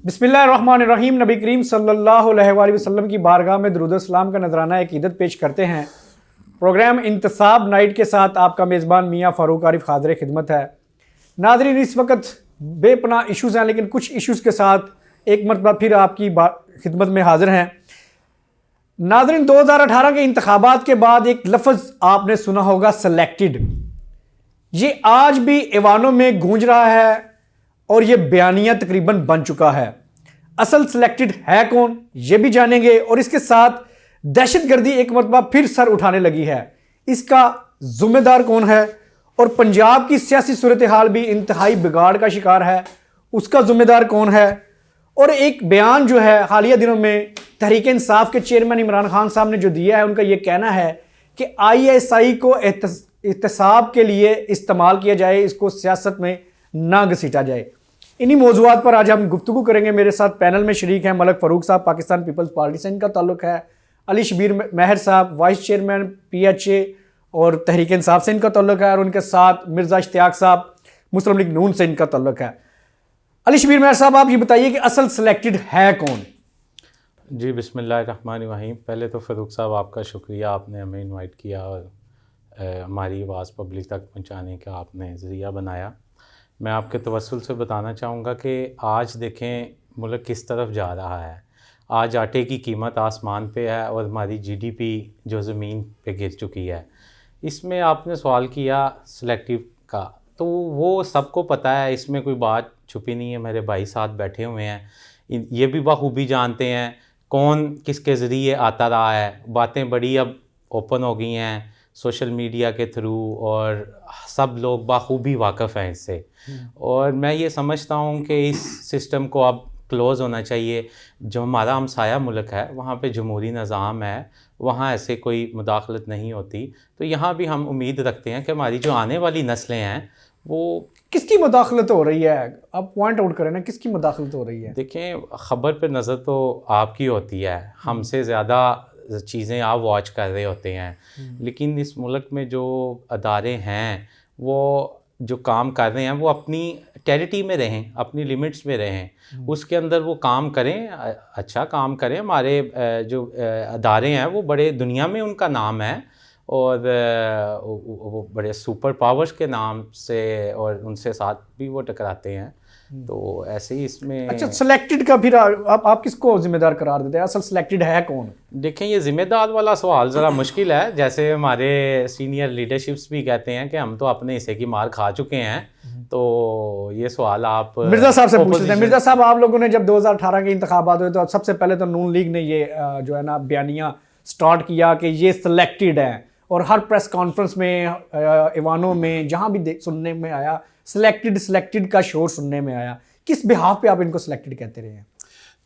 बिस्मिल्लाहिर्रहमानिर्रहीम। नबी करीम सल्लल्लाहु अलैहि वसल्लम की बारगाह में दुरूद सलाम का नजराना अकीदत पेश करते हैं। प्रोग्राम इंतसाब नाइट के साथ आपका मेज़बान मियाँ फ़ारूक आरिफ हाज़िर खिदमत है। नाज़रीन, इस वक्त बेपनाह इशूज़ हैं, लेकिन कुछ इशूज़ के साथ एक मरतबा फिर आपकी खिदमत में हाज़िर हैं। नाज़रीन, 2018 के इंतखाबात के बाद एक लफ्ज़ आपने सुना होगा, सेलेक्टेड। ये आज भी ऐवानों में गूंज रहा है और ये बयानिया तकरीबन बन चुका है। असल सिलेक्टेड है कौन, ये भी जानेंगे, और इसके साथ दहशतगर्दी एक मरतबा फिर सर उठाने लगी है, इसका जिम्मेदार कौन है, और पंजाब की सियासी सूरत हाल भी इंतहाई बिगाड़ का शिकार है, उसका जिम्मेदार कौन है। और एक बयान जो है हालिया दिनों में तहरीक इंसाफ के चेयरमैन इमरान खान साहब ने जो दिया है, उनका यह कहना है कि ISI को एहतसाब के लिए इस्तेमाल किया जाए, इसको सियासत में ना घसीटा जाए। इन्हीं मौजूआत पर आज हम गुफ्तगू करेंगे। मेरे साथ पैनल में शरीक हैं मलक फ़ारूक साहब, पाकिस्तान पीपल्स पार्टी से इनका ताल्लुक है, अली शबीर महर साहब, वाइस चेयरमैन PHA और तहरीक इंसाफ से इनका ताल्लुक है, और उनके साथ मिर्ज़ा इश्तियाक साहब, मुस्लिम लीग नून से इनका ताल्लुक है। अली शबीर महर साहब, आप ये बताइए कि असल सिलेक्टेड है कौन? जी, बिस्मिल्लाहिर्रहमानिर्रहीम। पहले तो फ़ारूक साहब आपका शुक्रिया, आपने हमें इनवाइट किया और हमारी आवाज़ पब्लिक तक पहुंचाने का आपने ज़रिया बनाया। मैं आपके तवस्सुल से बताना चाहूँगा कि आज देखें मुल्क किस तरफ जा रहा है। आज आटे की कीमत आसमान पे है और हमारी GDP जो ज़मीन पे गिर चुकी है। इसमें आपने सवाल किया सिलेक्टिव का, तो वो सबको पता है, इसमें कोई बात छुपी नहीं है। मेरे भाई साथ बैठे हुए हैं, ये भी बखूबी जानते हैं कौन किसके ज़रिए आता रहा है। बातें बड़ी अब ओपन हो गई हैं सोशल मीडिया के थ्रू, और सब लोग बखूबी वाक़फ़ हैं इससे। और मैं ये समझता हूँ कि इस सिस्टम को अब क्लोज़ होना चाहिए। जो हमारा हमसाया मुल्क है वहाँ पे जमहूरी निज़ाम है, वहाँ ऐसे कोई मुदाखलत नहीं होती। तो यहाँ भी हम उम्मीद रखते हैं कि हमारी जो आने वाली नस्लें हैं वो। किसकी मुदाखलत हो रही है, आप पॉइंट आउट करें ना, किसकी मुदाखलत हो रही है? देखें, ख़बर पर नज़र तो आपकी होती है, हमसे ज़्यादा चीज़ें आप वॉच कर रहे होते हैं, लेकिन इस मुल्क में जो अदारे हैं वो जो काम कर रहे हैं वो अपनी टेरिटरी में रहें, अपनी लिमिट्स में रहें, उसके अंदर वो काम करें, अच्छा काम करें। हमारे जो अदारे हैं वो बड़े दुनिया में उनका नाम है, और वो बड़े सुपर पावर्स के नाम से और उनसे साथ भी वो टकराते हैं। तो ऐसे ही इसमें अच्छा, सिलेक्टेड का फिर आप किसको जिम्मेदार करार देते हैं? असल सिलेक्टेड है कौन? देखें, ये जिम्मेदार वाला सवाल ज़रा मुश्किल है। जैसे हमारे सीनियर लीडरशिप्स भी कहते हैं कि हम तो अपने हिस्से की मार खा चुके हैं, तो ये सवाल आप मिर्ज़ा साहब से पूछ लेते हैं। मिर्ज़ा साहब, आप लोगों ने जब 2018 के इंतखाबात हुए तो सबसे पहले तो नून लीग ने ये जो है ना बयानिया स्टार्ट किया कि ये सिलेक्टेड है, और हर प्रेस कॉन्फ्रेंस में, ऐवानों में, जहाँ भी सुनने में आया सिलेक्टेड का शोर सुनने में आया। किस बिहाफ पे आप इनको सिलेक्टेड कहते रहे हैं?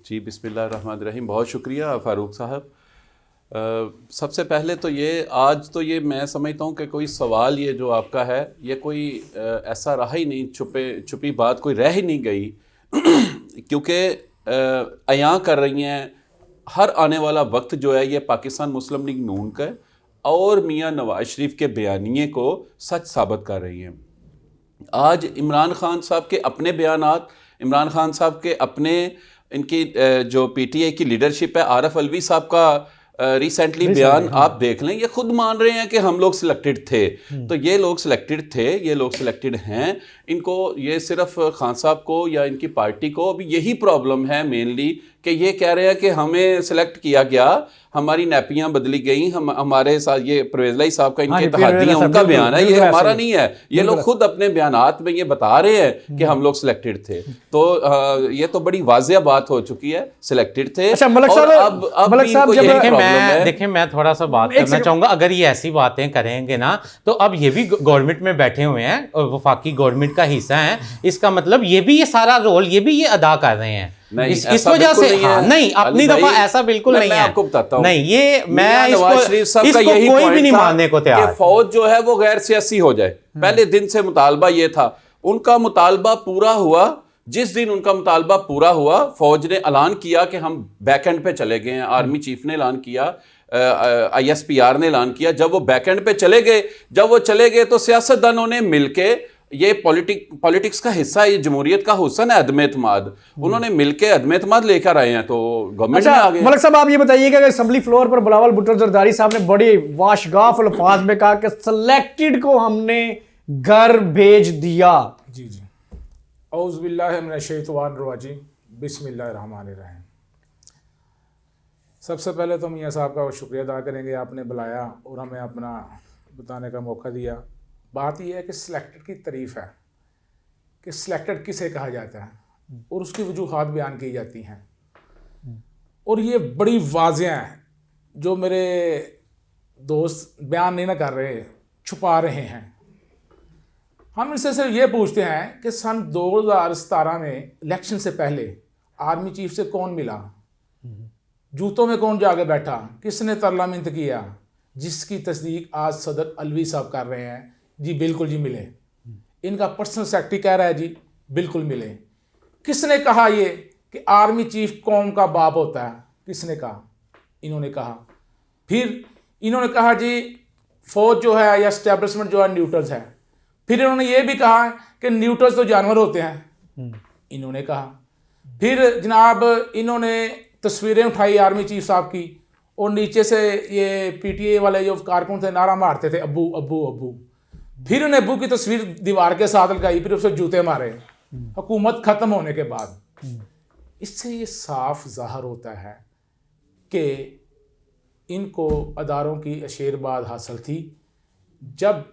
जी, बिस्मिल्लाहिर्रहमानिर्रहीम। बहुत शुक्रिया फ़ारूक साहब। सबसे पहले तो आज तो ये मैं समझता हूँ कि कोई सवाल ये जो आपका है, ये कोई ऐसा रहा ही नहीं, छुपी बात कोई रह ही नहीं गई क्योंकि अयां कर रही हैं हर आने वाला वक्त जो है ये पाकिस्तान मुस्लिम लीग नून का और मियाँ नवाज शरीफ के बयानिए को सच साबित कर रही हैं। आज इमरान खान साहब के अपने बयानात, इमरान खान साहब के अपने, इनकी जो PTI की लीडरशिप है, आरफ अलवी साहब का रिसेंटली बयान आप देख लें, ये खुद मान रहे हैं कि हम लोग सिलेक्टेड थे। तो ये लोग सिलेक्टेड थे, ये लोग सिलेक्टेड हैं। इनको ये सिर्फ खान साहब को या इनकी पार्टी को अभी यही प्रॉब्लम है मेनली, कि ये कह रहे हैं कि हमें सिलेक्ट किया गया, हमारी नैपियां बदली गई, हमारे साथ ये परवेज़ लाई साहब का इनके इत्तेहादियां उनका बयान है, ये हमारा नहीं है। ये लोग खुद अपने बयानात में ये बता रहे हैं कि हम लोग सिलेक्टेड थे। तो ये तो बड़ी वाज़ेह बात हो चुकी है, सिलेक्टेड थे। अच्छा, मलक साहब, देखें मैं थोड़ा सा बात करना चाहूँगा। अगर ये ऐसी बातें करेंगे ना, तो अब ये भी गवर्नमेंट में बैठे हुए हैं और वफाकी गवर्नमेंट का हिस्सा हैं, इसका मतलब ये भी ये सारा रोल ये भी ये अदा कर रहे हैं। इस वजह से नहीं, अपनी दफा ऐसा बिल्कुल नहीं है। आपको बताता हूं, नहीं, ये मैं इसको कोई भी नहीं मानने को तैयार कि फौज जो है वो गैर सियासी हो जाए। पहले दिन से मुतालबा ये था, उनका मुतालबा पूरा हुआ। जिस दिन उनका मुतालबा पूरा हुआ, फौज ने ऐलान किया कि हम बैकएंड पे चले गए हैं। आर्मी चीफ ने ऐलान किया, ISPR ने ऐलान किया। जब वो बैकएंड पे चले गए, तो सियासतदानों ने मिलके ये पॉलिटिक्स का हिस्सा है, ये जमहूरियत का हुस्न है अदम एतमाद। उन्होंने मिलकर अदम एतमाद लेकर आए हैं, तो गवर्नमेंट में आ गए। मलिक साहब आप ये बताइएगा कि असेंबली फ्लोर पर बिलावल भुट्टो जरदारी साहब ने बड़ी वाशगाफ अल्फाज में कहा कि सिलेक्टेड को हमने घर भेज दिया। जी जी, औज़ु बिल्लाहि मिनश शैतानिर रजीम, बिस्मिल्लाहिर्रहमानिर्रहीम। सबसे पहले तो मियाँ साहब का शुक्रिया अदा करेंगे, आपने बुलाया और हमें अपना बताने का मौका दिया। बात यह है कि सिलेक्टेड की तारीफ़ है कि सिलेक्टेड किसे कहा जाता है और उसकी वजूहात बयान की जाती हैं, और ये बड़ी वाज़ेह हैं जो मेरे दोस्त बयान नहीं ना कर रहे, छुपा रहे हैं। हम इनसे सिर्फ ये पूछते हैं कि सन 2017 में इलेक्शन से पहले आर्मी चीफ से कौन मिला, जूतों में कौन जाके बैठा, किसने तरला मिन्नत किया, जिसकी तस्दीक आज सदर अलवी साहब कर रहे हैं। जी बिल्कुल जी मिले। इनका पर्सनल सेक्रेटरी कह रहा है जी बिल्कुल मिले। किसने कहा ये कि आर्मी चीफ कौम का बाप होता है, किसने कहा? इन्होंने कहा। फिर इन्होंने कहा जी फौज जो है या एस्टेब्लिशमेंट जो है न्यूट्रल्स है। फिर इन्होंने ये भी कहा कि न्यूट्रल्स तो जानवर होते हैं, इन्होंने कहा। फिर जनाब इन्होंने तस्वीरें उठाई आर्मी चीफ साहब की, और नीचे से ये पीटीए वाले जो कारकुन थे नारा मारते थे अब्बू अब्बू अब्बू। फिर उन्हें अब्बू की तस्वीर दीवार के साथ लगाई, फिर उसे जूते मारे हुकूमत ख़त्म होने के बाद। इससे ये साफ ज़ाहिर होता है कि इनको अदारों की अशेरबाद हासिल थी जब,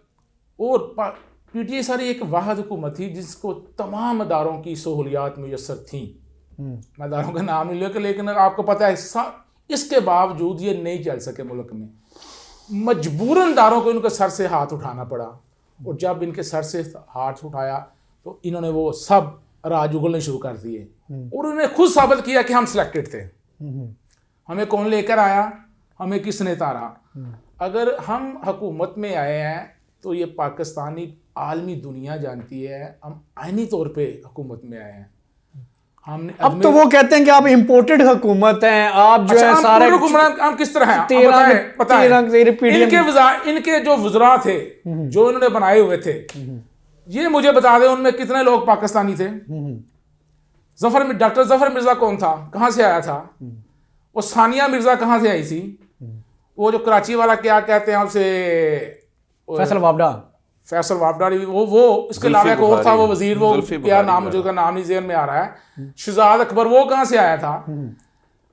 और पीटीए सारी एक वाहिद हुकूमत थी जिसको तमाम अदारों की सहूलियात मुयसर थीं। मैं अदारों का नाम नहीं लेकर, लेकिन आपको पता है इसके बावजूद ये नहीं चल सके मुल्क में। मजबूरन अदारों को इनके सर से हाथ उठाना पड़ा, और जब इनके सर से हाथ उठाया तो इन्होंने वो सब राज उगलने शुरू कर दिए, और उन्होंने खुद साबित किया कि हम सिलेक्टेड थे। हमें कौन लेकर आया, हमें किसने तारा। अगर हम हुकूमत में आए हैं तो ये पाकिस्तानी आलमी दुनिया जानती है, हम आईनी तौर पे हुकूमत में आए हैं। हमने अब तो वो कहते हैं कि आप इंपोर्टेड हुकूमत हैं, आप जो है सारे हम किस तरह हैं पता है? इनके जो वज़रा थे जो इन्होंने बनाए हुए थे, ये मुझे बता दें उनमें कितने लोग पाकिस्तानी थे? डॉक्टर जफर मिर्जा कौन था, कहाँ से आया था? वो सानिया मिर्जा कहाँ से आई थी? वो जो कराची वाला क्या कहते हैं आपसे, फैसल वापडा, वो इसके अलावा एक और था वो वजीर, वो क्या नाम, मुझे उसका नाम नहीं ज़हन में आ रहा है, शहजाद अकबर, वो कहाँ से आया था?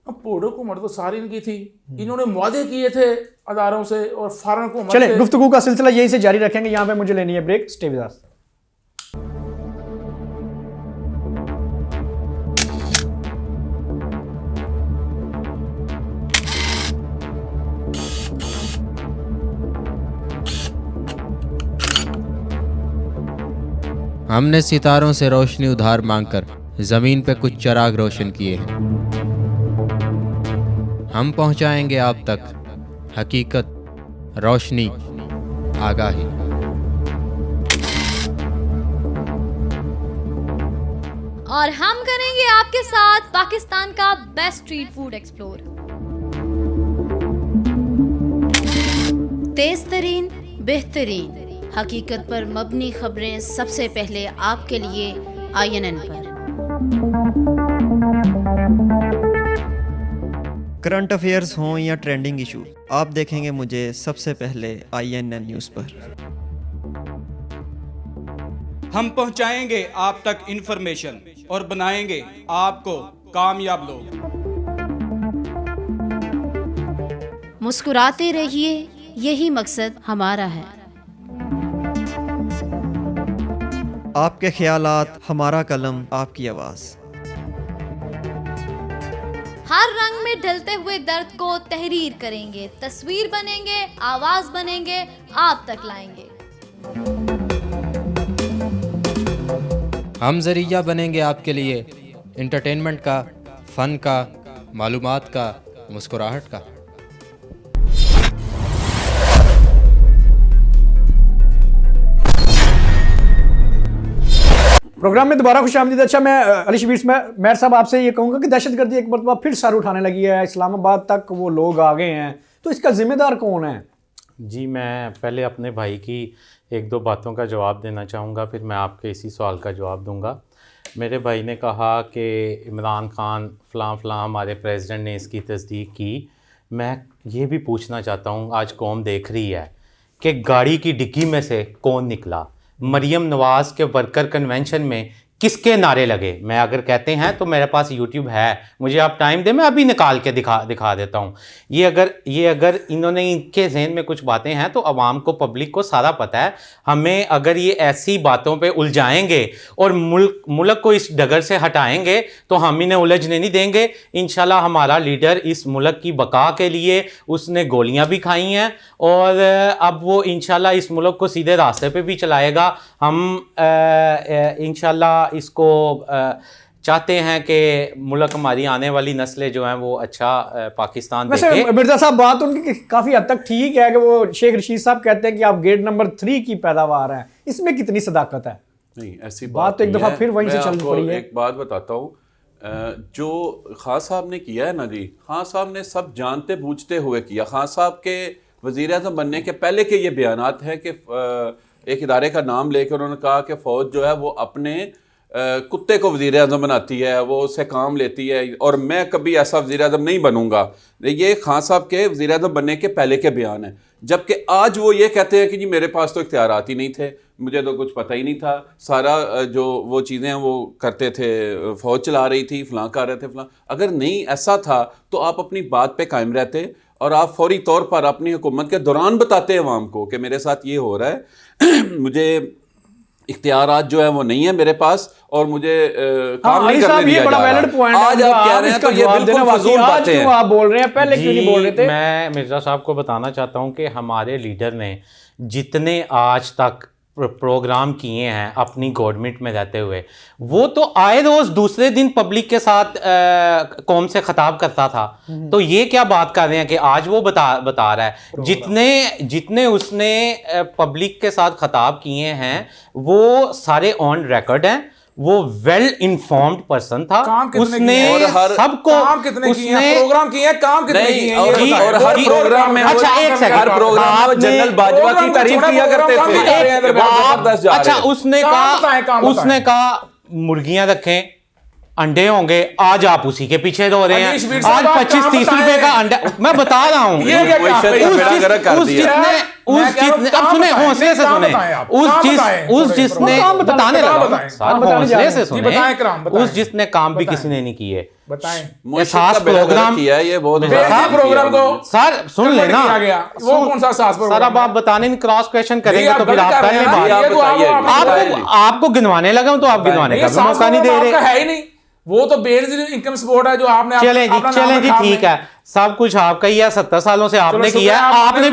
अब पूरी हुकूमत तो सारी इनकी थी। इन्होंने वादे किए थे अदारों से और फॉरेन हुकूमत। चले गुफ्तगू का सिलसिला यही से जारी रखेंगे। यहाँ पे मुझे लेनी है ब्रेक, स्टे विद अस। हमने सितारों से रोशनी उधार मांगकर ज़मीन पे कुछ चिराग रोशन किए हैं। हम पहुंचाएंगे आप तक हकीकत, रोशनी, आगाही। और हम करेंगे आपके साथ पाकिस्तान का बेस्ट स्ट्रीट फूड एक्सप्लोर। तेज तरीन, बेहतरीन, हकीकत पर मबनी खबरें सबसे पहले आपके लिए INN पर। करंट अफेयर्स हों या ट्रेंडिंग इशू, आप देखेंगे मुझे सबसे पहले INN न्यूज़ पर। हम पहुंचाएंगे आप तक इंफॉर्मेशन और बनाएंगे आपको कामयाब लोग। मुस्कुराते रहिए, यही मकसद हमारा है। आपके ख्यालात, हमारा कलम, आपकी आवाज़। हर रंग में ढलते हुए दर्द को तहरीर करेंगे, तस्वीर बनेंगे, आवाज बनेंगे, आप तक लाएंगे। हम ज़रिया बनेंगे आपके लिए इंटरटेनमेंट का, फ़न का, मालूमात का, मुस्कुराहट का। प्रोग्राम में दोबारा खुश आमदीद। अच्छा, मैं अली शबीर मेहर साहब आपसे ये कहूँगा कि दहशतगर्दी एक मरतबा फिर सर उठाने लगी है, इस्लामाबाद तक वो लोग आ गए हैं, तो इसका जिम्मेदार कौन है? जी, मैं पहले अपने भाई की एक दो बातों का जवाब देना चाहूँगा, फिर मैं आपके इसी सवाल का जवाब दूँगा। मेरे भाई ने कहा कि इमरान खान फ़लाँ हमारे प्रेसिडेंट ने इसकी तस्दीक की। मैं ये भी पूछना चाहता हूँ, आज कौम देख रही है कि गाड़ी की डिग्गी में से कौन निकला, मरियम नवाज़ के वर्कर कन्वेंशन में किसके नारे लगे। मैं अगर कहते हैं तो मेरे पास यूट्यूब है, मुझे आप टाइम दे, मैं अभी निकाल के दिखा देता हूँ। ये अगर इन्होंने, इनके जहन में कुछ बातें हैं तो आवाम को, पब्लिक को सारा पता है। हमें अगर ये ऐसी बातों पे उलझाएंगे और मुल्क को इस डगर से हटाएंगे तो हम इन्हें उलझने नहीं देंगे। इंशाल्लाह हमारा लीडर इस मुल्क की बका के लिए उसने गोलियां भी खाई हैं और अब वो इंशाल्लाह इस मुल्क को सीधे रास्ते पे भी चलाएगा। हम इंशाल्लाह इसको चाहते हैं कि मुल्क, हमारी आने वाली नस्लें जो हैं वो अच्छा पाकिस्तान देखें। मिर्ज़ा साहब, बात उनकी काफ़ी हद तक ठीक है कि वो शेख रशीद साहब कहते हैं कि आप गेट नंबर 3 की पैदावार हैं, इसमें कितनी सदाकत है? नहीं, ऐसी बात तो एक दफ़ा फिर वहीं से चलनी पड़ी है। एक बात बताता हूँ, जो खान साहब ने किया है ना जी, खान साहब ने सब जानते बूझते हुए किया। खान साहब के वज़ीर आज़म बनने के पहले के ये बयानात हैं कि एक इदारे का नाम लेकर उन्होंने कहा कि फ़ौज जो है वो अपने कुत्ते को वज़ीर आज़म बनाती है, वो उससे काम लेती है और मैं कभी ऐसा वज़ीर आज़म नहीं बनूंगा। ये खान साहब के वज़ीर आज़म बनने के पहले के बयान हैं, जबकि आज वो ये कहते हैं कि जी मेरे पास तो इख्तियारात ही नहीं थे, मुझे तो कुछ पता ही नहीं था, सारा जो वो चीज़ें हैं वो करते थे, फ़ौज चला रही थी, फ़लाँ कर रहे थे फ़लाँ। अगर नहीं ऐसा था तो आप अपनी बात पे कायम रहते और आप फौरी तौर पर अपनी हुकूमत के दौरान बताते अवाम को कि मेरे साथ ये हो रहा है, मुझे इख्तियारात जो है वो नहीं है मेरे पास और मुझे काम नहीं करने दिया जा रहा। आज आप कह रहे हैं तो ये बिल्कुल फजूल बातें हैं। आप बोल रहे हैं, पहले क्यों नहीं बोल रहे थे? मैं मिर्ज़ा साहब को बताना चाहता हूँ कि हमारे लीडर ने जितने आज तक प्रोग्राम किए हैं अपनी गवर्नमेंट में रहते हुए, वो तो आए रोज दूसरे दिन पब्लिक के साथ कौम से खिताब करता था। तो ये क्या बात कर रहे हैं कि आज वो बता रहा है। जितने उसने पब्लिक के साथ खिताब किए हैं वो सारे ऑन रिकॉर्ड हैं। वो वेल इन्फॉर्म्ड पर्सन था, उसने सबको प्रोग्राम किए हैं, काम कितने किए हैं और हर प्रोग्राम में, अच्छा एक सेकंड, हर प्रोग्राम में जनरल बाजवा की तारीफ किया करते थे। अच्छा उसने कहा मुर्गियां रखें, अंडे होंगे, आज आप उसी के पीछे दो रहे हैं। आज 25-30 रुपए का अंडा, मैं बता रहा हूँ, अब सुने, हौसले से सुने, उस जिसने बताने लगा, हौसले से सुने, उस जिसने काम भी किसी ने नहीं किए, सास प्रोग्राम किया है, ये बहुत प्रोग्राम को सर सुन लेना, वो कौन सा सास प्रोग्राम? सर अब आप बताने नहीं, क्रॉस क्वेश्चन करेंगे तो फिर आप पहले आपको गिनवाने लगा तो आप गिनवाने का मौका नहीं दे रहे। है ही नहीं, वो तो बेसिक इनकम सपोर्ट है जो आपने चले जी ठीक है, सब कुछ आपका ही है, 70 सालों से आपने किया है, आपने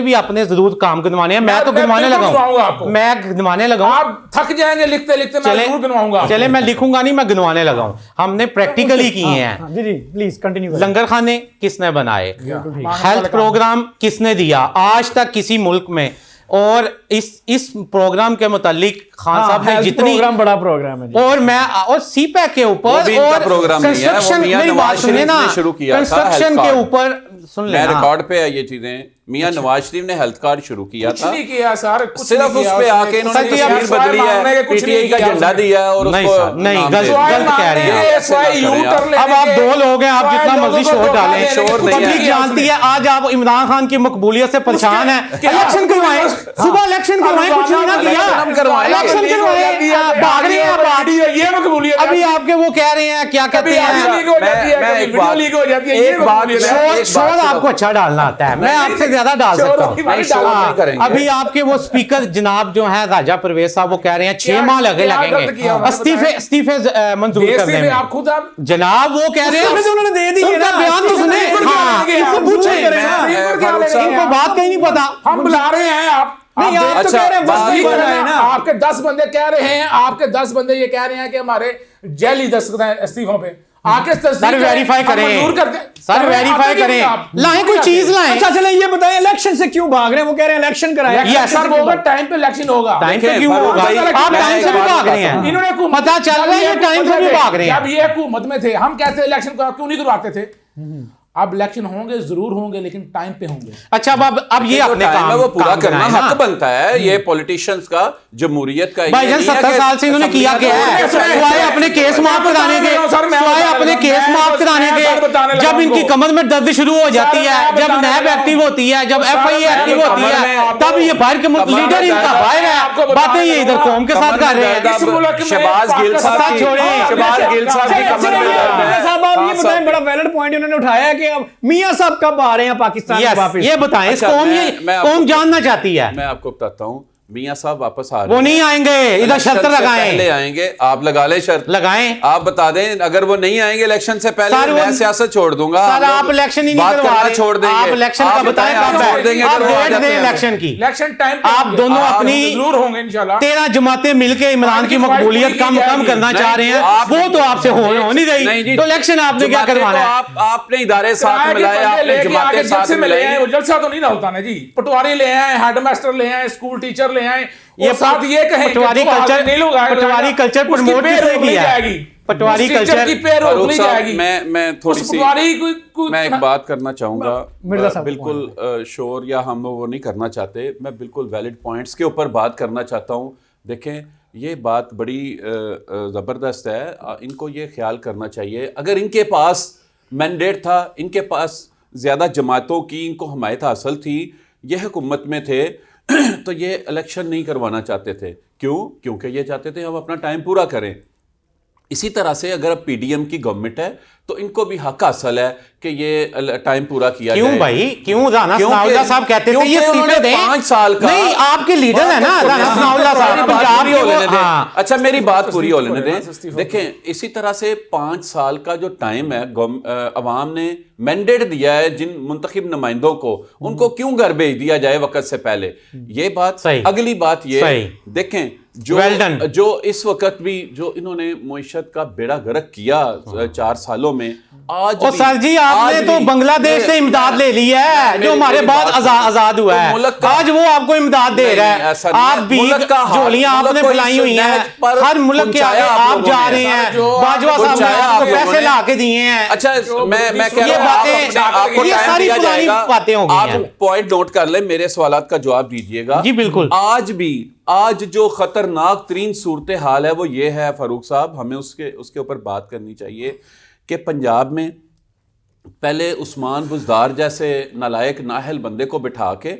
भी अपने जरूर काम गिनवाने हैं। मैं तो गिनवाने लगा हूं, मैं गिनवाने लगा हूं। आप थक जाएंगे लिखते लिखते, मैं जरूर गिनवाऊंगा। चले मैं लिखूंगा नहीं, मैं गिनवाने लगा हूं। हमने प्रैक्टिकली किए हैं। जी प्लीज कंटिन्यू। लंगर खाने किसने बनाए, हेल्थ प्रोग्राम किसने दिया आज तक किसी मुल्क में, और इस प्रोग्राम के मुतालिक खान साहब ने जितनी प्रोग्राम, बड़ा प्रोग्राम है और मैं और सीपैक के ऊपर और कंस्ट्रक्शन के ऊपर सुन लेना, रिकॉर्ड पे है ये चीजें। मियां नवाज शरीफ ने हेल्थ कार्ड शुरू किया था, नहीं किया सर, सिर्फ उस पे आके इन्होंने तस्वीर बदली है, पीटीआई का झंडा दिया और नहीं गलत कह रहे हैं। अब आप दो लोग हैं, आप जितना मर्जी शोर डालें, पब्लिक जानती है। आज आप इमरान खान की मकबूलियत से परेशान है, इलेक्शन करवाएं, सुबह इलेक्शन करवाएं, कुछ नहीं ना किया, इलेक्शन करवाएं, भाग रहे हैं। ये मकबूलियत अभी आपके वो कह रहे हैं, क्या कहते हैं, शोर आपको अच्छा डालना आता है, मैं आपसे ज्यादा डाल सकता हूँ। अभी आपके वो स्पीकर जनाब जो है राजा परवेज साहब, वो कह रहे हैं 6 माह लगेंगे इस्तीफे मंजूर करने में। आप खुद जनाब वो कह रहे हैं उन्होंने दे दी है ना, बयान तो सुने, इनको बात कहीं नहीं पता। हम बुला रहे हैं, आप नहीं, आप तो कह रहे हैं आपके 10 बंदे कह रहे हैं, आपके 10 बंदे ये कह रहे हैं कि हमारे जेली दस्तखत हैं इस्तीफों पे, आके सर वेरीफाई करें, सर वेरीफाई करें, लाएं कोई चीज लाएं। अच्छा चले ये बताएं, इलेक्शन से क्यों भाग रहे हैं? वो कह रहे हैं इलेक्शन कराएं। यस सर, होगा टाइम पे इलेक्शन होगा। टाइम पे क्यों होगा? आप टाइम से भी भाग रहे हैं, इन्होंने पता चल रहा है ये टाइम से भी भाग रहे हैं। जब ये हुकूमत में थे, हम कैसे इलेक्शन क्यों नहीं करवाते थे? अब इलेक्शन होंगे, जरूर होंगे, लेकिन टाइम पे होंगे। अच्छा अब ये अपने टाइम है वो पूरा करना बनाए ना। हक बनता है, ये पॉलिटिशियंस का, जमहूरियत का। भाईजान 70 साल से इन्होंने किया क्या है? सिवाय अपने केस माफ कराने के, सिवाय अपने केस माफ कराने के, जब इनकी कमर में दर्द शुरू हो जाती है, जब नैब एक्टिव होती है, जब FIA एक्टिव होती है, तब ये बाहर के मुल्क लीडर इनका बाहर है, बातें ये इधर कौम के साथ कर रहे हैं। शहबाज गिल साहब छोड़े, शहबाज गिल साहब की कमर में दर्द है। साहब आप ये बताएं, बड़ा वैलिड पॉइंट इन्होंने उठाया कि अब मियां साहब कब आ रहे हैं पाकिस्तान में वापस? ये बताएं, अच्छा, मैं कौन जानना चाहती है? मैं आपको बताता हूँ, मियां साहब वापस आ रहे वो नहीं आएंगे, इधर शर्त लगाएं। पहले आएंगे, आप लगा लें शर्त, लगाएं। आप बता दें, अगर वो नहीं आएंगे इलेक्शन से पहले, मैं सियासत छोड़ दूंगा। सर आप इलेक्शन ही नहीं करवा रहे, छोड़ देंगे, आप इलेक्शन का बताएं कब छोड़ देंगे, आप डेट दें इलेक्शन की। इलेक्शन टाइम आप दोनों अपनी जरूर होंगे इंशाल्लाह। 13 जमातें मिलकर इमरान की मकबूलियत कम करना चाह रहे हैं, वो तो आपसे हो नहीं रही, तो इलेक्शन आपने क्या करवाना है? आपने इदारे साथ मिलाए, आपने जमातें साथ मिलाई, वो जलसा तो नहीं ना होता ना जी। पटवारी ले आए, हेडमास्टर ले आए, स्कूल टीचर ले आए, ये साथ ये कहें पटवारी कल्चर प्रमोट किसने किया है? पटवारी कल्चर की पे रोक नहीं जाएगी। मैं थोड़ी सी मैं एक बात करना चाहूंगा, मिर्जा साहब बिल्कुल शोर या हम वो नहीं करना चाहते, मैं बिल्कुल वैलिड पॉइंट्स के ऊपर बात करना चाहता हूँ। देखें, ये बात बड़ी ज़बरदस्त है, इनको ये ख्याल करना चाहिए, अगर इनके पास मैंडेट था, इनके पास ज़्यादा जमातों की इनको हमायत हासिल थी, ये हुकूमत में थे, तो ये इलेक्शन नहीं करवाना चाहते थे। क्यों? क्योंकि ये चाहते थे हम अपना टाइम पूरा करें। इसी तरह से अगर अब PDM की गवर्नमेंट है तो इनको भी हक हासिल है कि ये टाइम पूरा किया क्यों जाए। भाई? क्यों? राना सनाउल्लाह साहब कहते थे ये इस्तीफे दें। 5 साल का नहीं, आपके लीडर है ना राना सनाउल्लाह साहब, पंजाब के लेने दें। हाँ। अच्छा, मेरी बात पूरी हो लेने दें। देखें, इसी तरह से 5 साल का जो टाइम है, अवाम ने मैंडेट दिया है जिन मुंतखब नुमाइंदों को, उनको क्यों घर भेज दिया जाए वक्त से पहले? ये बात सही। अगली बात ये देखें, जो इस वक्त भी जो इन्होंने मुईशत का बेड़ा गर्क किया 4 सालों में, आज और सर जी आपने तो बांग्लादेश से इमदाद ले ली है, जो हमारे बाद आजाद हुआ है, आज वो आपको इमदाद दे रहा है। आप भी झोलियां आपने बुलाई हुई हैं, हर मुल्क के आगे आप जा रहे हैं, बाजवा साहब ने आपको पैसे ला के दिए हैं। अच्छा, मैं कह रहा हूं, आपको टाइम दिया जाएगा, आप पॉइंट नोट कर ले, मेरे सवालात का जवाब दीजिएगा। जी बिल्कुल। आज जो खतरनाक तरीन सूरत हाल है वो ये है फारूक साहब, हमें उसके ऊपर बात करनी चाहिए कि पंजाब में पहले उस्मान बुज़दार जैसे नालायक नाहल बंदे को बिठा के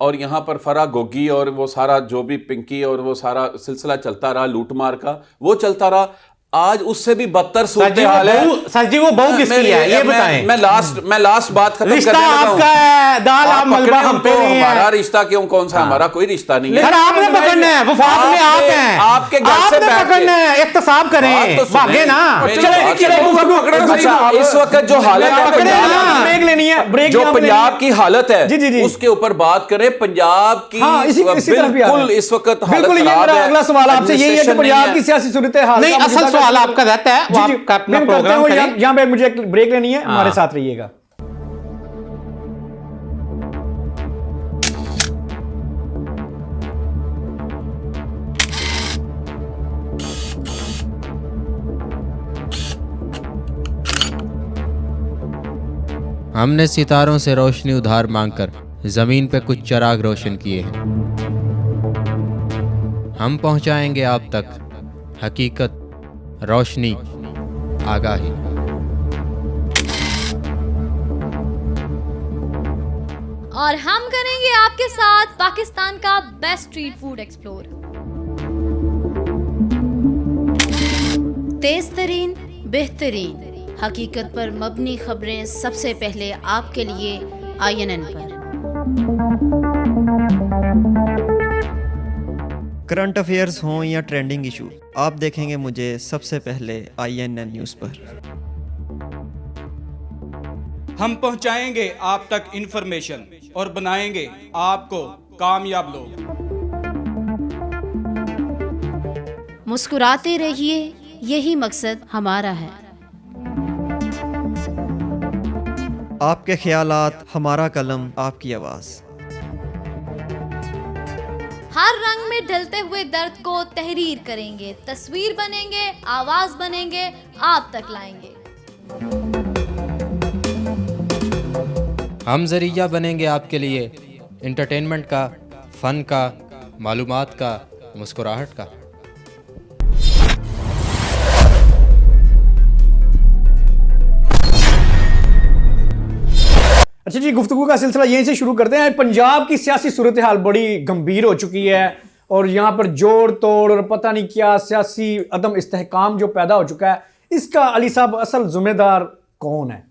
और यहाँ पर फरा गोगी और वो सारा जो भी पिंकी और वो सारा सिलसिला चलता रहा, लूटमार का वो चलता रहा। आज उससे भी बदतर सूरत हाल है। सर जी वो बहू किसकी है ये बताएं। मैं लास्ट बात खत्म रिश्ता आपका है, दाल आप मलबा हम पे नहीं है। हमारा रिश्ता क्यों? कौन सा हमारा? कोई रिश्ता नहीं है। सर आपने पकड़ना है, वफाक में आप हैं, आपके घर से पकड़ना है, इख्तिसाब करें, भागे ना। इस वक्त जो हालत है, ब्रेक लेनी है, जो पंजाब की हालत है उसके ऊपर बात करें। पंजाब की बिल्कुल इस वक्त बिल्कुल, ये मेरा अगला सवाल आपसे यही है कि पंजाब की सियासी सूरत हाल नहीं, असल सवाल आपका रहता है, आपका अपना प्रोग्राम करें। यहाँ पे मुझे एक ब्रेक लेनी है, हमारे साथ रहिएगा। हमने सितारों से रोशनी उधार मांगकर जमीन पे कुछ चिराग रोशन किए हैं। हम पहुंचाएंगे आप तक हकीकत, रोशनी, आगाही। और हम करेंगे आपके साथ पाकिस्तान का बेस्ट स्ट्रीट फूड एक्सप्लोर। तेज तरीन, बेहतरीन, हकीकत पर मबनी खबरें सबसे पहले आपके लिए INN पर। करंट अफेयर्स हों या ट्रेंडिंग इशू, आप देखेंगे मुझे सबसे पहले INN न्यूज़ पर। हम पहुंचाएंगे आप तक इंफॉर्मेशन और बनाएंगे आपको कामयाब लोग। मुस्कुराते रहिए, यही मकसद हमारा है। आपके ख्यालात, हमारा कलम, आपकी आवाज़। हर रंग में ढलते हुए दर्द को तहरीर करेंगे, तस्वीर बनेंगे, आवाज बनेंगे, आप तक लाएंगे। हम ज़रिया बनेंगे आपके लिए इंटरटेनमेंट का, फ़न का, मालूमात का, मुस्कुराहट का। अच्छा जी, गुफ्तगू का सिलसिला यहीं से शुरू करते हैं। पंजाब की सियासी सूरत हाल बड़ी गंभीर हो चुकी है और यहाँ पर जोड़ तोड़ और पता नहीं क्या सियासी अदम इस्तेहकाम जो पैदा हो चुका है, इसका अली साहब असल जिम्मेदार कौन है?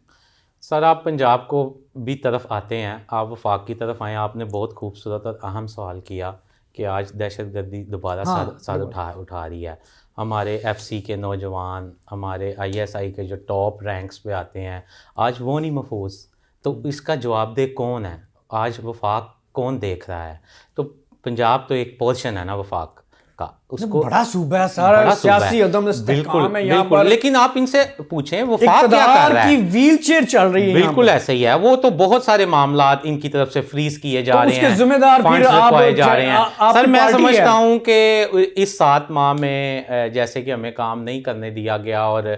सर, आप पंजाब को भी तरफ आते हैं, आप वफाक की तरफ आए। आपने बहुत खूबसूरत और अहम सवाल किया कि आज दहशतगर्दी दोबारा सर उठा रही है। हमारे FC के नौजवान, हमारे ISI के जो टॉप रैंक्स पे आते हैं, आज वो नहीं महफूज। तो इसका जवाबदेह कौन है? आज वफाक कौन देख रहा है? तो पंजाब तो एक पोर्शन है ना वफाक का, उसको बड़ा सूबा है सारा, सियासी अदम इस्तेहकाम है यहाँ पर। लेकिन आप इनसे पूछें वफाक क्या कर रहा है? की व्हील चेयर चल रही है, बिल्कुल ऐसे ही है। वो तो बहुत सारे मामलात इनकी तरफ से फ्रीज किए जा रहे हैं, जिम्मेदार फिर आप जा रहे हैं। सर, मैं समझता हूँ कि इस 7 माह में जैसे कि हमें काम नहीं करने दिया गया और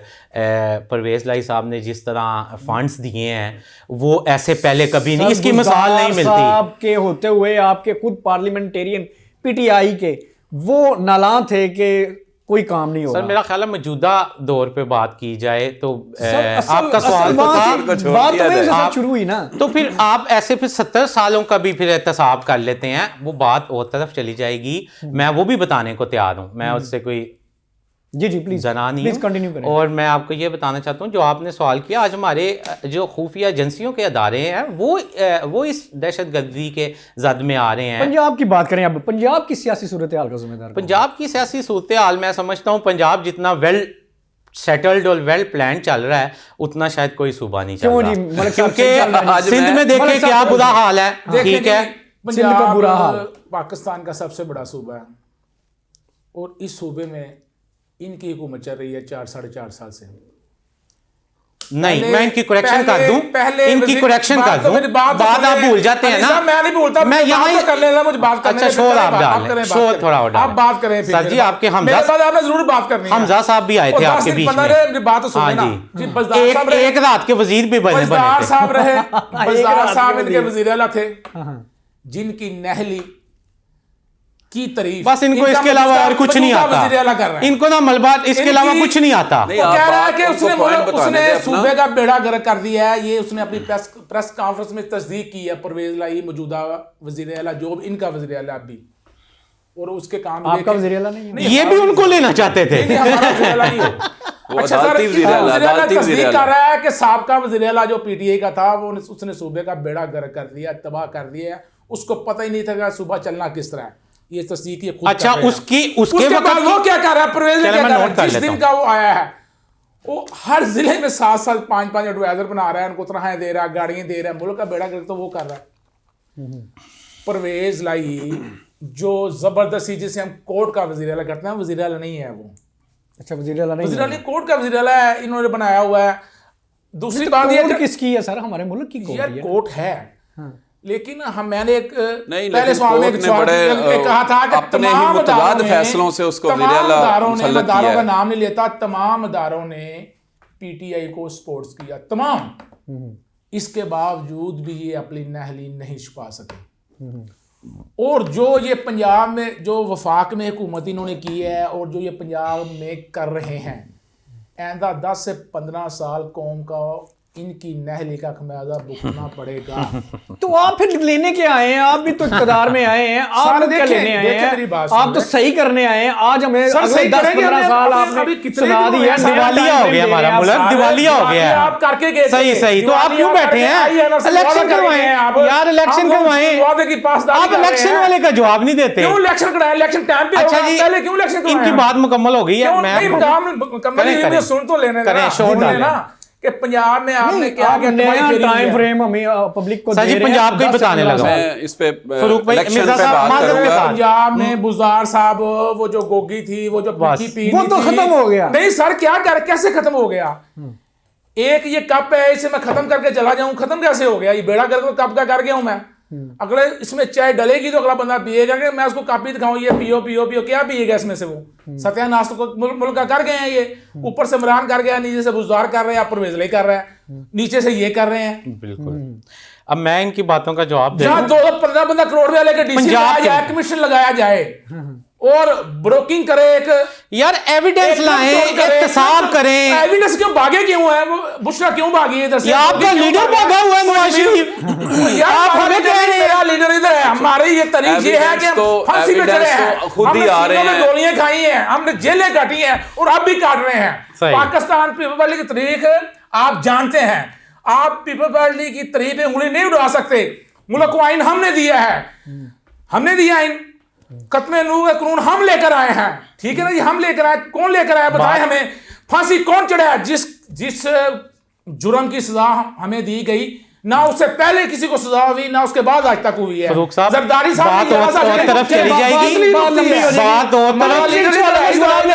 परवेज लाई साहब ने जिस तरह फंड्स दिए हैं वो ऐसे पहले कभी नहीं, इसकी मिसाल नहीं मिलती। आपके होते हुए आपके खुद पार्लियामेंटेरियन PTI के वो नाला थे कि कोई काम नहीं होगा। सर, मेरा ख्याल है मौजूदा दौर पे बात की जाए तो आपका सवाल तो था, बात तो शुरू हुई ना, तो फिर आप ऐसे फिर 70 सालों का भी फिर एहतसाब कर लेते हैं, वो बात और तरफ चली जाएगी। मैं वो भी बताने को तैयार हूँ, मैं उससे कोई जी प्लीज जना नहीं प्लीज कंटिन्यू करें। और मैं आपको ये बताना चाहता हूँ, जो आपने सवाल किया, आज हमारे जो खुफिया एजेंसियों के अदारे हैं वो इस दहशतगर्दी के जद में आ रहे हैं। पंजाब की बात करें, अब पंजाब की सियासी सूरत हाल का जिम्मेदार पंजाब की सियासी सूरत हाल, मैं समझता हूँ पंजाब जितना वेल सेटल्ड और वेल प्लान चल रहा है उतना शायद कोई सूबा नहीं चल रहा, क्योंकि सिंध में देखें क्या बुरा हाल है। ठीक है, पंजाब का बुरा हाल पाकिस्तान का सबसे बड़ा सूबा है और इस सूबे में इनकी हुकूमत चल रही है 4-4.5 साल से। नहीं, मैं इनकी करेक्शन कर दूं, इनकी करेक्शन कर दूं, बात आप भूल जाते हैं ना। मैं नहीं भूलता, मैं यहाँ कर लेना, मुझे बात करने। अच्छा, शोर आप डालें, शोर थोड़ा और डालें। आप बात करें सर जी, आपके हमजा आपने जरूर बात करनी है। हमजा साहब भी आए थे आपके बीच में, बात तो सुनना जी। एक रात के वजीर भी बने साहब रहे, बज़दार साहब इनके वजीर आला थे, जिनकी नहली की तारीफ, बस इनको इसके अलावा और कुछ नहीं आता, इनको ना मलबा इसके अलावा कुछ नहीं आता। वो कह रहा है कि उसने सूबे का बेड़ा गर्क कर दिया है। ये उसने अपनी प्रेस कॉन्फ्रेंस में तस्दीक की है, परवेज लाई मौजूदा वजीर आला, जो इनका वजीर आला भी, और उसके काम आपका वजीर आला नहीं है, ये भी उनको लेना चाहते थे। अच्छा सर, तस्दीक कर रहा है कि साबका वजीर आला जो PTI का था, वो उसने सूबे का बेड़ा गर्क कर दिया, तबाह कर दिया, उसको पता ही नहीं था कि सुबह चलना किस तरह है। ये तस्दीक खुद अच्छा, उसके बाद वो क्या कर रहा है, परवेज क्या कर रहा है? जिस दिन का वो आया है, वो हर जिले में 7-7 5-5 एडवाइजर बना रहा है, उनको तनख्वाहें दे रहा है, गाड़ियां दे रहा है, मुल्क का बेड़ा गर्क तो वो कर रहा है। परवेज लाई जो जबरदस्ती, जिसे हम कोर्ट का वजीर आला करते हैं, वजीर आला नहीं है वो। अच्छा, वजीर आला नहीं, वजीर आला कोर्ट का वजीर आला है, इन्होंने बनाया हुआ है। दूसरी बात ये किसकी है सर? हमारे मुल्क की कोर्ट है, लेकिन मैंने एक पहले सवाल में कहा था कि अपने ही मुतबाद फैसलों से उसको अदारों का नाम नहीं लेता, तमाम अदारों ने PTI को सपोर्ट किया, तमाम। इसके बावजूद भी ये अपनी नहली नहीं छुपा सके। और जो ये पंजाब में जो वफाक में हुकूमत इन्होंने की है और जो ये पंजाब में कर रहे हैं, आइंदा 10 से 15 साल कौम का इनकी नहली का खमियाजा भुगतना पड़ेगा। तो आप फिर लेने के आए हैं? आप भी तो इक़्तिदार में आए हैं, आप क्या लेने आए हैं? आप तो सही करने आए हैं। आज हमें अगले 10-15 साल आपने सुना दिया, दिवालिया हो गया हमारा मुल्क, दिवालिया हो गया। आप करके गए सही तो आप क्यों बैठे हैं? इलेक्शन करवाएं यार, इलेक्शन करवाएं। आप इलेक्शन वाले का जवाब नहीं देते। क्यों इलेक्शन कराएं? इलेक्शन टाइम पे अच्छा जी, पहले क्यों इलेक्शन करवाएं? इनकी बात मुकम्मल हो गई है, मैं सुन तो लेने ना कि पंजाब में आपने क्या नया टाइम फ्रेम हमें पब्लिक को सर जी, पंजाब को ही बताने लगा मैं इस पे फरूक भाई, मिर्जा साहब पंजाब में बुज़दार साहब, वो जो गोगी थी, वो जो पी वो तो खत्म हो गया। नहीं सर, क्या कर, कैसे खत्म हो गया? एक ये कप है, इसे मैं खत्म करके चला जाऊं, खत्म कैसे हो गया? ये बेड़ा गर्क कप का कर गया हूं मैं। अगले इसमें चाय डलेगी तो अगला बंदा पिएगा कि मैं उसको कापी दिखाऊं, ये पियो पियो पियो, क्या पिएगा इसमें से वो? सत्यानाश तो मुल्क का कर गए हैं ये, ऊपर से इमरान कर गया, नीचे से बुजदार कर रहे हैं, परवेज ले कर रहा है, नीचे से ये कर रहे हैं। बिल्कुल। अब मैं इनकी बातों का जवाब दे जहां 215 बंदा करोड़ रुपया लेकर डीसी लगाया जाए, कमीशन लगाया जाए और ब्रोकिंग करे, एक यार एविडेंस लाएं, एहतसाब करें। एविडेंस क्यों भागे, क्यों है वो? बुशरा क्यों भागी है इधर से? आपका लीडर भागा हुआ है नवाज शरीफ। आप हमें कह रहे हैं मेरा लीडर इधर है, हमारे ये तरीके ये है कि फांसी पे चढ़े हैं, खुद ही आ रहे हैं, गोलियां खाई हैं, हमने जेलें काटी हैं और अब भी काट रहे हैं। पाकिस्तान पीपल पार्टी की तरीक आप जानते हैं, आप पीपल पार्टी की तरीक पे उंगली नहीं उड़ा सकते। मुल्क को आइन हमने दिया है, हमने दिया आइन, खत्मे नूह का कानून हम लेकर आए हैं, ठीक है ना जी, हम लेकर आए। कौन लेकर आया बताएं हमें? फांसी कौन चढ़ाया? जिस जुर्म की सजा हमें दी गई, ना उससे पहले किसी को सजा हुई, ना उसके बाद आज तक हुई है। जरदारी साहब बात और तरफ चली जाएगी, बात और जवाब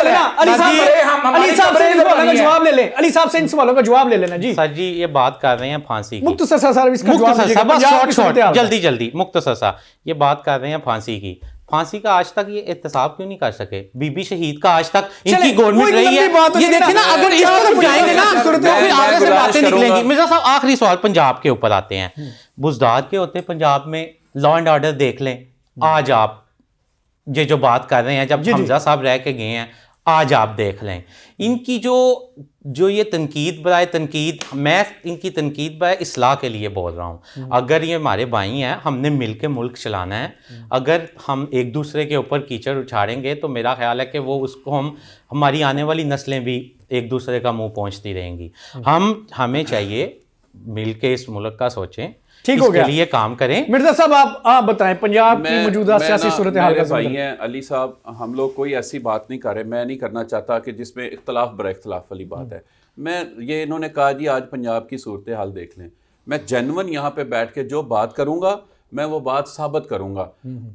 ले ले, अली साहब से इन सवालों का जवाब ले लेना जी। सर जी ये बात कर रहे हैं फांसी की, मुख्तसर सा इसका जवाब दीजिएगा, बस पंजाब शॉर्ट की जल्दी जल्दी मुख्तसर सा। ये बात कर रहे हैं फांसी की, फांसी का आज तक ये एहतसाब क्यों नहीं कर सके? बीबी शहीद का आज तक इनकी गवर्नमेंट रही है, ये देखिए ना, अगर इस तरफ जाएंगे ना तो फिर आगे से बातें निकलेंगी। मिर्जा साहब आखिरी सवाल पंजाब के ऊपर आते हैं। बुजदार के होते पंजाब में लॉ एंड ऑर्डर देख लें, आज आप ये जो बात कर रहे हैं, जब हमजा साहब रह के गए हैं, आज आप देख लें इनकी जो ये तनकीद बराए तनकीद, मैं इनकी तनकीद बराए इस्लाह के लिए बोल रहा हूँ। अगर ये हमारे भाई हैं, हमने मिल के मुल्क चलाना है, अगर हम एक दूसरे के ऊपर कीचड़ उछाड़ेंगे तो मेरा ख्याल है कि वो उसको हमारी आने वाली नस्लें भी एक दूसरे का मुंह पहुँचती रहेंगी। हमें चाहिए मिल के इस मुल्क का सोचें, ठीक हो गया, लिए काम करें। मिर्जा साहब आप बताएं पंजाब की मौजूदा सियासी सूरत हाल का भाई हैं अली साहब, हम लोग कोई ऐसी बात नहीं कर रहे, मैं नहीं करना चाहता कि जिसमें इख्तलाफ बर इख्तलाफ वाली बात है। मैं ये इन्होंने कहा जी आज पंजाब की सूरत हाल देख लें, मैं जेन्युइन यहाँ पे बैठ के जो बात करूँगा मैं वो बात साबित करूँगा।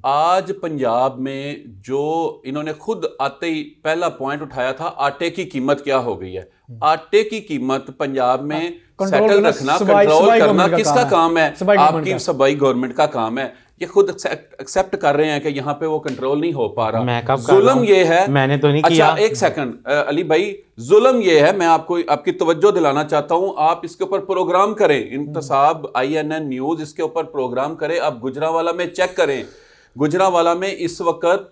आज पंजाब में जो इन्होंने खुद आते ही पहला पॉइंट उठाया था, आटे की कीमत क्या हो गई है। आटे की कीमत पंजाब में सेटल रखना, कंट्रोल करना किसका काम है? आपकी सूबाई गवर्नमेंट का काम है। ये खुद एक्सेप्ट कर रहे हैं कि यहाँ पे वो कंट्रोल नहीं हो पा रहा। जुल्म ये है, मैंने तो नहीं किया। अच्छा एक सेकंड अली भाई, जुल्म ये है, मैं आपको आपकी तवज्जो दिलाना चाहता हूँ, आप इसके ऊपर प्रोग्राम करें, इंतसाब INN न्यूज इसके ऊपर प्रोग्राम करें, आप गुजरावाला में चेक करें। गुजरावाला में इस वक्त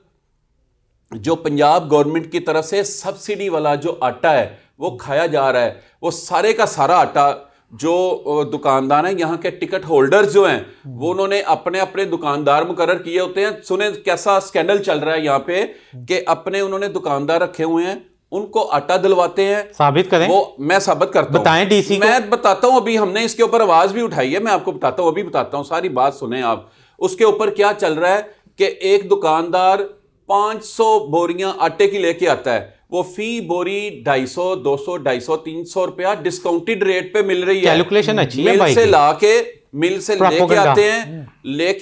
जो पंजाब गवर्नमेंट की तरफ से सब्सिडी वाला जो आटा है वो खाया जा रहा है, वो सारे का सारा आटा जो दुकानदार हैं, यहाँ के टिकट होल्डर्स जो हैं, वो उन्होंने अपने अपने दुकानदार मुकर्रर किए होते हैं। सुने कैसा स्कैंडल चल रहा है यहाँ पे कि अपने उन्होंने दुकानदार रखे हुए हैं, उनको आटा दिलवाते हैं। साबित करें। वो मैं साबित करता हूं, बताएं डीसी को। मैं बताता हूं, अभी हमने इसके ऊपर आवाज भी उठाई है, मैं आपको बताता हूं, अभी बताता हूं, सारी बात सुने आप। उसके ऊपर क्या चल रहा है कि एक दुकानदार 500 बोरियां आटे की लेके आता है, वो फी बोरी 250, 200, 250, 300 रुपया डिस्काउंटेड रेट पे मिल रही है। कैलकुलेशन अच्छी है मिल से लाके मिल से लेके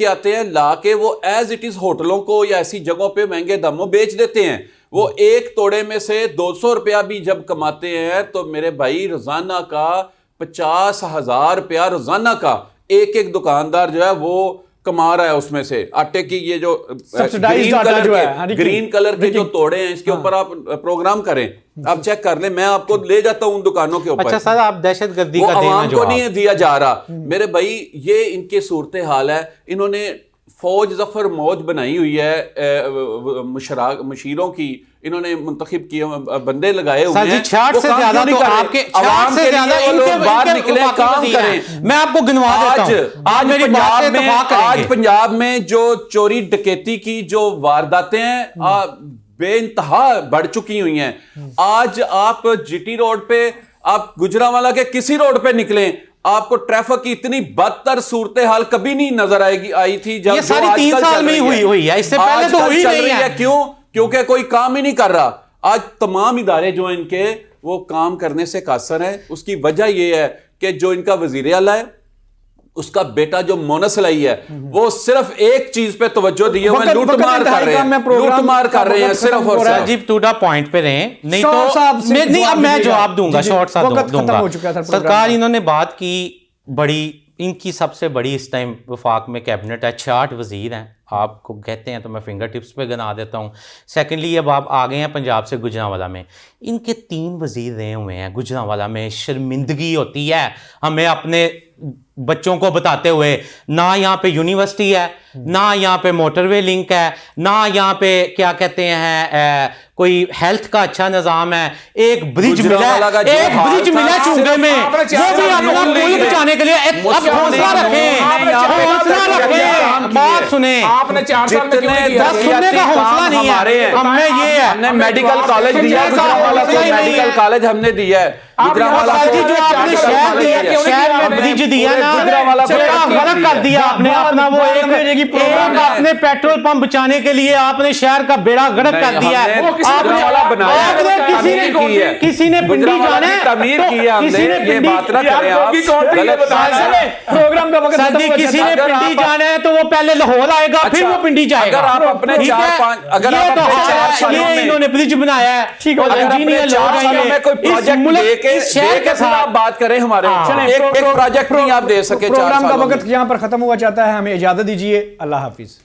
आते हैं, लाके वो एज इट इज होटलों को या ऐसी जगहों पे महंगे दामों बेच देते हैं। वो एक तोड़े में से 200 रुपया भी जब कमाते हैं तो मेरे भाई रोजाना का 50,000 रुपया रोजाना का एक एक दुकानदार जो है वो कमा रहा है उसमें से आटे की। ये जो ग्रीन कलर के जो तोड़े हैं, इसके ऊपर आप प्रोग्राम करें, आप चेक कर लें, मैं आपको ले जाता हूं उन दुकानों के ऊपर। अच्छा सर, आप दहशतगर्दी का आवाम को नहीं दिया जा रहा मेरे भाई, ये इनके सूरत हाल है। इन्होंने फौज जफर मौज बनाई हुई है मुशीरों की, इन्होंने मुंतखब किए बंदे लगाए हुए हैं। 60 से ज्यादा तो आपके आवाम से ज्यादा इनके बाहर निकले, काम करें। मैं आपको गिनवा देता हूं। आज मेरी बात से इत्तेफाक करेंगे। आज पंजाब में जो चोरी डकैती की जो वारदातें हैं बेइंतहा बढ़ चुकी हुई हैं। आज आप GT रोड पे, आप गुजरावाला के किसी रोड पे निकलें, आपको ट्रैफिक की इतनी बदतर सूरत हाल कभी नहीं नजर आई थी जब ये सारी 3 साल में हुई है, इससे पहले तो हुई नहीं है। क्यों? क्योंकि कोई काम ही नहीं कर रहा। आज तमाम इदारे जो हैं इनके, वो काम करने से कासर हैं। उसकी वजह यह है कि जो इनका वजीर आला है, उसका बेटा जो मोनस लाई है, वो सिर्फ एक चीज पे तवज्जो दिए हुए लूटमार कर रहे हैं, सिर्फ और सिर्फ। राजीव टू द पॉइंट पे रहें, नहीं तो नहीं, अब मैं जवाब दूंगा, शॉर्ट सा दूंगा। सरकार इन्होंने बात की बड़ी इनकी सबसे बड़ी इस टाइम वफाक में कैबिनेट है, 66 वज़ीर हैं। आपको कहते हैं तो मैं फिंगर टिप्स पे गिना देता हूँ। सेकेंडली अब आप आ गए हैं पंजाब से गुजरांवाला में, इनके 3 वज़ीर रहे हुए हैं गुजरांवाला में। शर्मिंदगी होती है हमें अपने बच्चों को बताते हुए, ना यहाँ पे यूनिवर्सिटी है, ना यहाँ पे मोटरवे लिंक है, ना यहाँ पे क्या कहते हैं कोई हेल्थ का अच्छा निज़ाम है। एक ब्रिज मिला है, एक ब्रिज मिला है चुंगे में, वो भी अपना पुल बचाने के लिए। अब हौसला रखें, हौसला रखें, बात सुने। आपने 4 साल में क्यों नहीं किया? बस सुनने का हौसला नहीं है हमें। ये है हमने मेडिकल कॉलेज दिया गुजरांवाला को, मेडिकल कॉलेज हमने दिया है गुजरांवाला को। जो आपने शहर दिया, शहर में ब्रिज दिया ना, गुजरांवाला को गलत कर दिया आपने अपना। वो एक आपने पेट्रोल पंप बचाने के लिए आपने शहर का बेड़ा गर्क कर दिया है। गुजरांवाला बनाया, किसी ने पिंडी जाना है, तमीर की है हमने, ये बात ना करें आप। प्रोग्राम का वक्त खत्म हो किसी जाता ने है। पिंडी जाना है तो वो पहले लाहौर आएगा, फिर वो पिंडी जाएगा। अगर आप अपने 4-5 अगर आप अपने 4 सालों में इन्होंने ब्रिज बनाया है, अगर अपने 4 सालों में कोई प्रोजेक्ट लेके फिर आप बात करें हमारे, एक प्रोजेक्ट नहीं आप दे सके 4 प्रोग्राम का सालों में। वक्त यहाँ पर खत्म हुआ चाहता है, हमें इजाजत दीजिए। अल्लाह हाफिज।